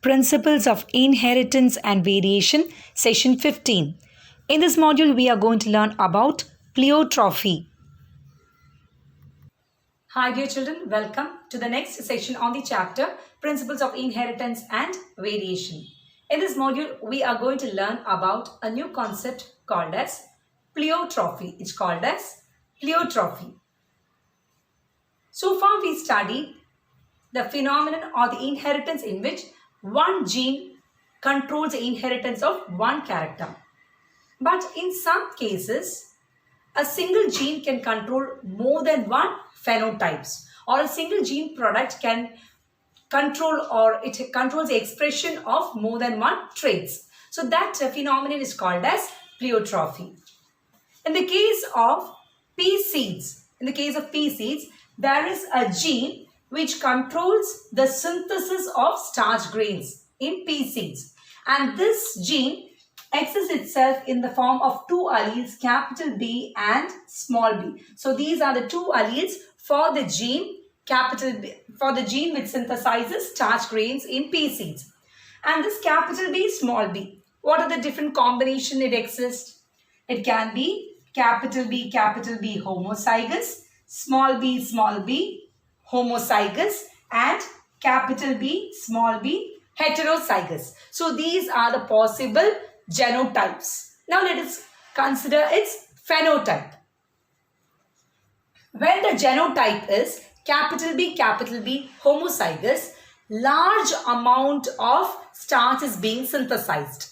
Principles of Inheritance and Variation, Session 15. In this module, we are going to learn about pleiotropy. Hi dear children, welcome to the next session on the chapter Principles of Inheritance and Variation. In this module, we are going to learn about a new concept called as pleiotropy. It's called as pleiotropy. So far we studied the phenomenon or the inheritance in which one gene controls the inheritance of one character. But in some cases, a single gene can control more than one phenotypes, or a single gene product can control or it controls the expression of more than one traits. So that phenomenon is called as pleiotropy. In the case of pea seeds, there is a gene which controls the synthesis of starch grains in pea seeds. And this gene expresses itself in the form of two alleles, capital B and small b. So these are the two alleles for the gene capital B, for the gene which synthesizes starch grains in pea seeds. And this capital B, small b, what are the different combinations it exists? It can be capital B homozygous, small b homozygous, and capital B, small b heterozygous. So these are the possible genotypes. Now let us consider its phenotype. When the genotype is capital B homozygous, large amount of starch is being synthesized,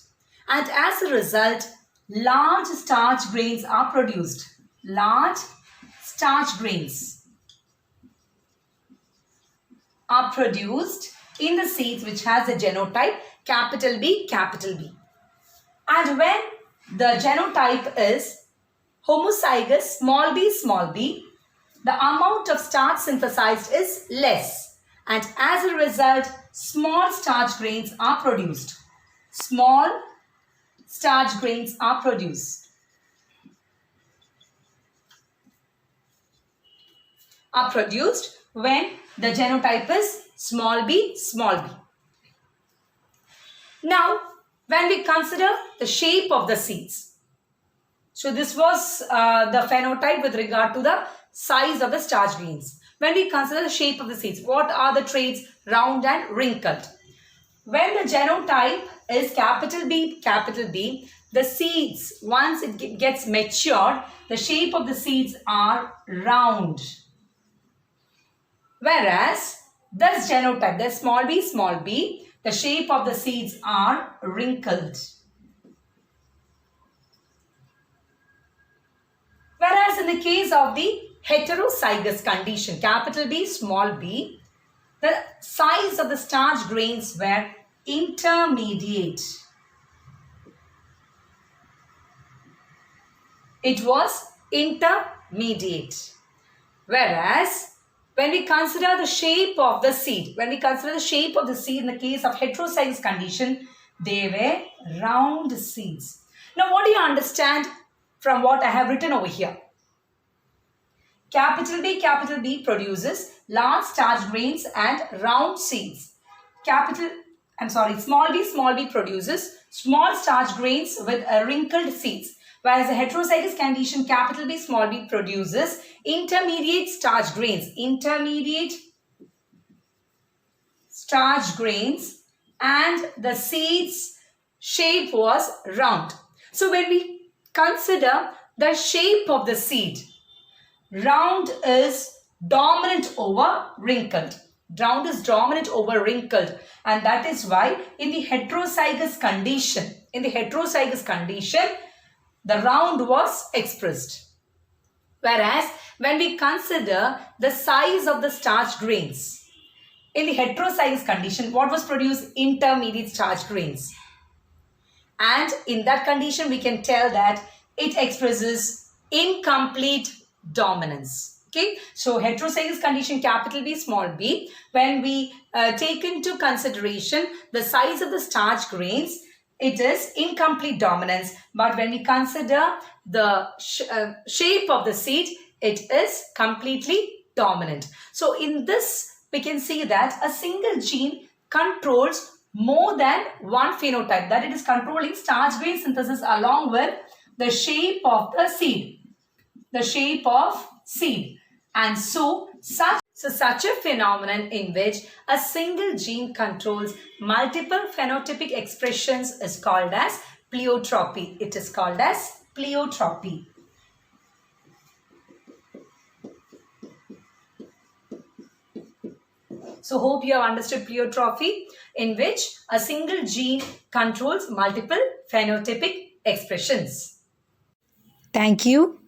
and as a result, large starch grains are produced. Large starch grains are produced in the seeds which has the genotype capital B. And when the genotype is homozygous, small b, the amount of starch synthesized is less, and as a result, small starch grains are produced. Small starch grains are produced. When the genotype is small b. Now, when we consider the shape of the seeds. So this was the phenotype with regard to the size of the starch grains. When we consider the shape of the seeds, what are the traits? Round and wrinkled. When the genotype is capital B, the seeds, once it gets matured, the shape of the seeds are round. Whereas this genotype, the small b, the shape of the seeds are wrinkled. Whereas in the case of the heterozygous condition, capital B, small b, the size of the starch grains were intermediate. It was intermediate. Whereas when we consider the shape of the seed, in the case of heterozygous condition, they were round seeds. Now, what do you understand from what I have written over here? Capital B produces large starch grains and round seeds. Small b produces small starch grains with wrinkled seeds. Whereas the heterozygous condition, capital B, small b produces intermediate starch grains. And the seed's shape was round. So when we consider the shape of the seed, round is dominant over wrinkled. And that is why in the heterozygous condition, the round was expressed. Whereas when we consider the size of the starch grains, in the heterozygous condition, what was produced? Intermediate starch grains. And in that condition, we can tell that it expresses incomplete dominance. Okay, so heterozygous condition, capital B, small b, when we take into consideration the size of the starch grains, it is incomplete dominance. But when we consider the shape of the seed, it is completely dominant. So in this, we can see that a single gene controls more than one phenotype, that it is controlling starch grain synthesis along with the shape of the seed. The shape of seed. And so such a phenomenon in which a single gene controls multiple phenotypic expressions is called as pleiotropy. It is called as pleiotropy. So hope you have understood pleiotropy, in which a single gene controls multiple phenotypic expressions. Thank you.